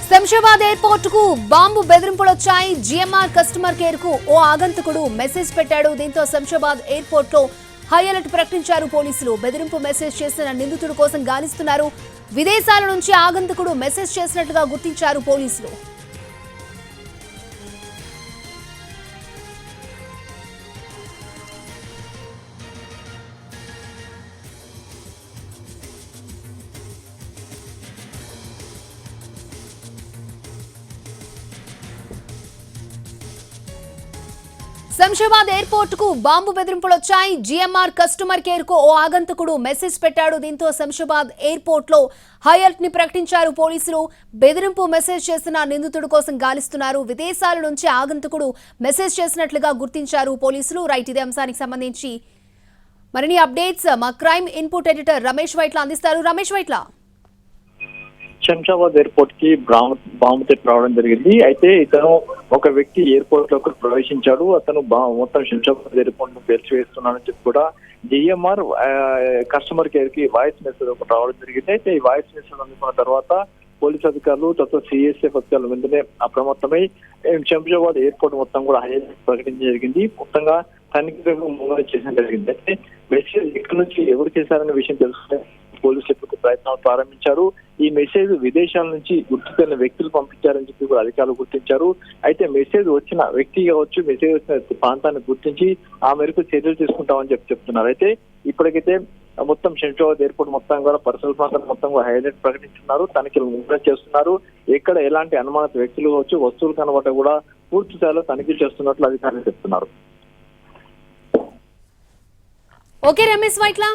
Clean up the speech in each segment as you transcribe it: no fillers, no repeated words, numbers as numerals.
Shamshabad airport కు bomb బెదిరింపులొచ్చాయి. GMR customer care కు ఓ ఆగంతకుడు message పెట్టాడు. దీంతో శంషాబాద్ ఎయిర్పోర్ట్ లో హై అలర్ట్ ప్రకటించారు పోలీసులు. బెదిరింపు మెసేజ్ చేసిన నిందితుడి కోసం గాలిస్తున్నారు. విదేశాల నుంచి ఆగంతకుడు మెసేజ్ చేసినట్లుగా గుర్తించారు పోలీసులు. శంషాబాద్ ఎయిర్పోర్ట్ కు బాంబు బెదిరింపులొచ్చాయి. జిఎంఆర్ కస్టమర్ కేర్ కు ఓ ఆగంతకుడు మెసేజ్ పెట్టాడు. దీంతో శంషాబాద్ ఎయిర్పోర్ట్ లో హై అలర్ట్ ని ప్రకటించారు పోలీసులు. బెదిరింపు మెసేజ్ చేసిన నిందితుడి కోసం గాలిస్తున్నారు. విదేశాల నుంచి ఆగంతకుడు మెసేజ్ చేసినట్లుగా గుర్తించారు పోలీసులు. రైట్, ఇదే అంశానికి సంబంధించి మరిన్ని అప్డేట్స్ మా crime input editor Ramesh Vaitla అందిస్తారు. రమేష్ వైట్ల, శంషాబాద్ ఎయిర్పోర్ట్ కి బాంబు తెప్పి రావడం జరిగింది. అయితే ఇతను ఒక వ్యక్తి ఎయిర్పోర్ట్ లోకి ప్రవేశించాడు. అతను మొత్తం శంషాబాద్ ఎయిర్పోర్ట్ ను పేల్చివేస్తున్నాడని చెప్పి కూడా జిఎంఆర్ కస్టమర్ కేర్ కి వాయిస్ మెసేజ్ ఒకటి రావడం జరిగింది. అయితే ఈ వాయిస్ మెసేజ్ అందుకున్న తర్వాత పోలీస్ అధికారులు తర్వాత సిఎస్ఎఫ్ అధికారులు వెంటనే అప్రమత్తమై శంషాబాద్ ఎయిర్పోర్ట్ మొత్తం కూడా హై అలర్ట్ ప్రకటించడం జరిగింది. మొత్తంగా తనిఖీలకు ముందు చేయడం జరిగింది. అయితే మెసేజ్ ఎక్కడి నుంచి ఎవరు చేశారనే విషయం తెలుసుకునే పోలీసులకు ప్రయత్నాలు ప్రారంభించారు. ఈ మెసేజ్ విదేశాల నుంచి గుర్తుపెట్టిన వ్యక్తులు పంపించారని చెప్పి కూడా అధికారులు గుర్తించారు. అయితే మెసేజ్ వచ్చిన వ్యక్తి కావచ్చు, మెసేజ్ వచ్చిన ప్రాంతాన్ని గుర్తించి ఆ మేరకు చర్యలు తీసుకుంటామని చెప్తున్నారు. అయితే ఇప్పటికైతే మొత్తం శంషాబాద్ ఎయిర్పోర్ట్ మొత్తం కూడా పరిసర ప్రాంతాలు మొత్తం కూడా హైలైట్ ప్రకటిస్తున్నారు. తనిఖీలు ముమ్మరం చేస్తున్నారు. ఎక్కడ ఎలాంటి అనుమానిత వ్యక్తులు కావచ్చు, వస్తువులు కనబడ్డ కూడా పూర్తి స్థాయిలో తనిఖీ చేస్తున్నట్లు అధికారులు చెప్తున్నారు. Okay Ramesh Vaitla.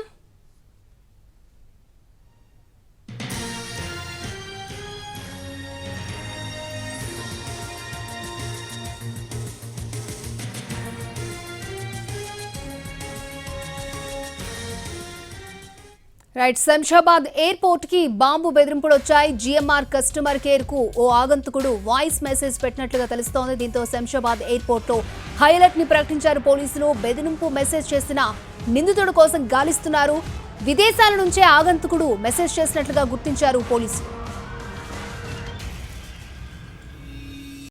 Right, Shamshabad airport కి బాంబు బెదిరింపులు వచ్చాయి. జిఎంఆర్ కస్టమర్ కేర్ కు ఓ ఆగంతకుడు వాయిస్ మెసేజ్ పెట్టినట్లుగా తెలుస్తోంది. దీంతో శంషాబాద్ ఎయిర్పోర్ట్ లో హై అలర్ట్ ని ప్రకటించారు పోలీసులు. బెదిరింపు మెసేజ్ చేసిన నిందితుడి కోసం గాలిస్తున్నారు. విదేశాల నుంచే ఆగంతకుడు మెసేజ్ చేసినట్లుగా గుర్తించారు పోలీసులు.